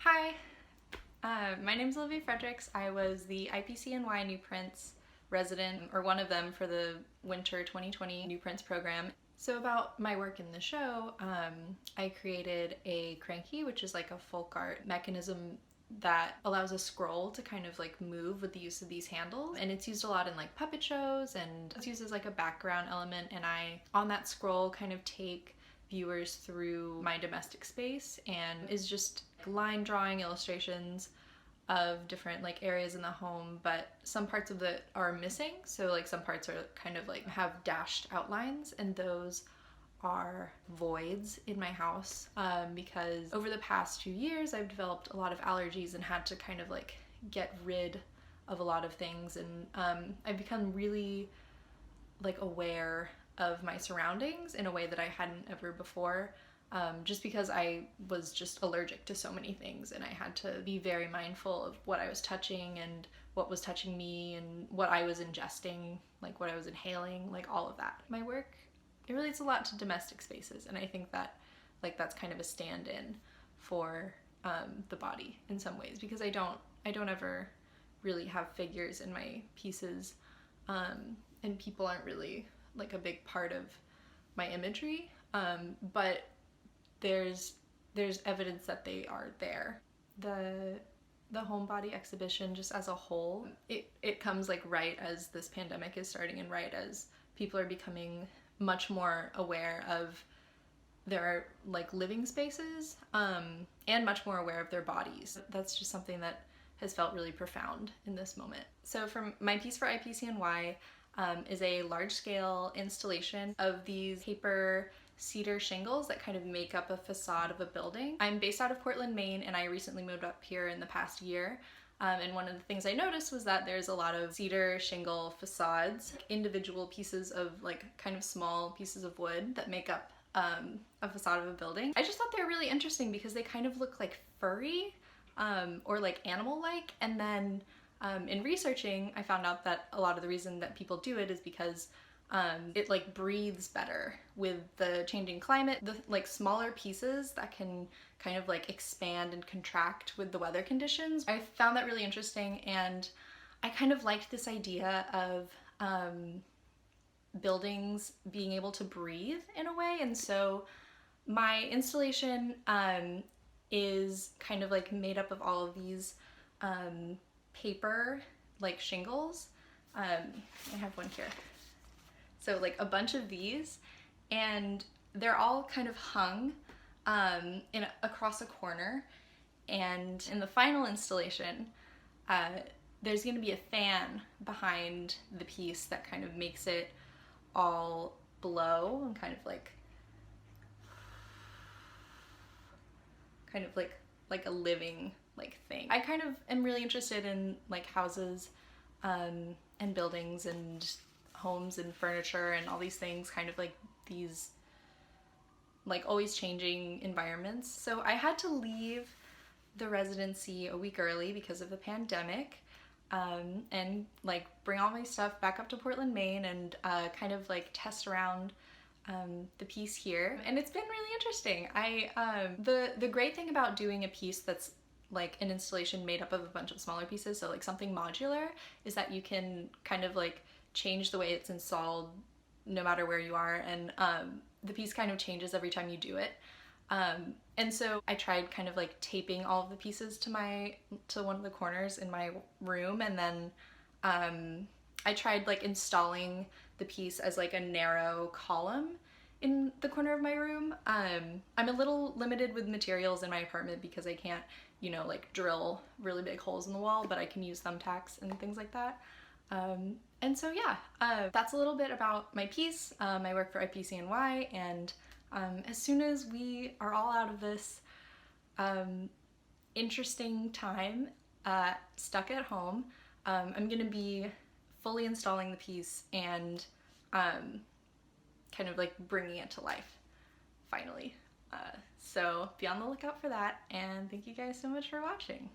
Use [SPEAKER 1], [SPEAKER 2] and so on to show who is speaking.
[SPEAKER 1] Hi, my name is Olivia Fredricks. I was the IPCNY New Prints resident, or one of them, for the winter 2020 New Prints program. So about my work in the show, I created a cranky, which is like a folk art mechanism that allows a scroll to kind of like move with the use of these handles, and it's used a lot in like puppet shows, and it's used as like a background element, and I on that scroll kind of take viewers through my domestic space, and is just line drawing illustrations of different like areas in the home, but some parts of it are missing, so like some parts are kind of like have dashed outlines, and those are voids in my house, because over the past few years I've developed a lot of allergies and had to kind of like get rid of a lot of things, and I've become really like aware of my surroundings in a way that I hadn't ever before, just because I was just allergic to so many things, and I had to be very mindful of what I was touching and what was touching me and what I was ingesting, like what I was inhaling, like all of that. My work, it relates a lot to domestic spaces, and I think that like that's kind of a stand-in for the body in some ways, because I don't ever really have figures in my pieces, and people aren't really like a big part of my imagery, but there's evidence that they are there. The Homebody exhibition, just as a whole, it comes like right as this pandemic is starting, and right as people are becoming much more aware of their like living spaces, and much more aware of their bodies. That's just something that has felt really profound in this moment. So for my piece for IPCNY, is a large-scale installation of these paper cedar shingles that kind of make up a facade of a building. I'm based out of Portland, Maine, and I recently moved up here in the past year. And one of the things I noticed was that there's a lot of cedar shingle facades, individual pieces of like kind of small pieces of wood that make up a facade of a building. I just thought they were really interesting because they kind of look like furry, or like animal-like, and then in researching, I found out that a lot of the reason that people do it is because it like breathes better with the changing climate. The like smaller pieces that can kind of like expand and contract with the weather conditions. I found that really interesting, and I kind of liked this idea of buildings being able to breathe in a way, and so my installation is kind of like made up of all of these paper like shingles. I have one here. So like a bunch of these, and they're all kind of hung across a corner, and in the final installation there's going to be a fan behind the piece that kind of makes it all blow and kind of like a living like thing. I kind of am really interested in like houses and buildings and homes and furniture and all these things, kind of like these like always changing environments. So I had to leave the residency a week early because of the pandemic, and like bring all my stuff back up to Portland, Maine, and kind of like test around the piece here, and it's been really interesting. The great thing about doing a piece that's like an installation made up of a bunch of smaller pieces, so like something modular, is that you can kind of like change the way it's installed no matter where you are, and the piece kind of changes every time you do it. And so I tried kind of like taping all of the pieces to one of the corners in my room, and then I tried like installing the piece as like a narrow column in the corner of my room. I'm a little limited with materials in my apartment because I can't, you know, like drill really big holes in the wall, but I can use thumbtacks and things like that. And so yeah, that's a little bit about my piece. I work for IPCNY, and as soon as we are all out of this interesting time stuck at home, I'm gonna be fully installing the piece and kind of like bringing it to life finally. So be on the lookout for that, and thank you guys so much for watching.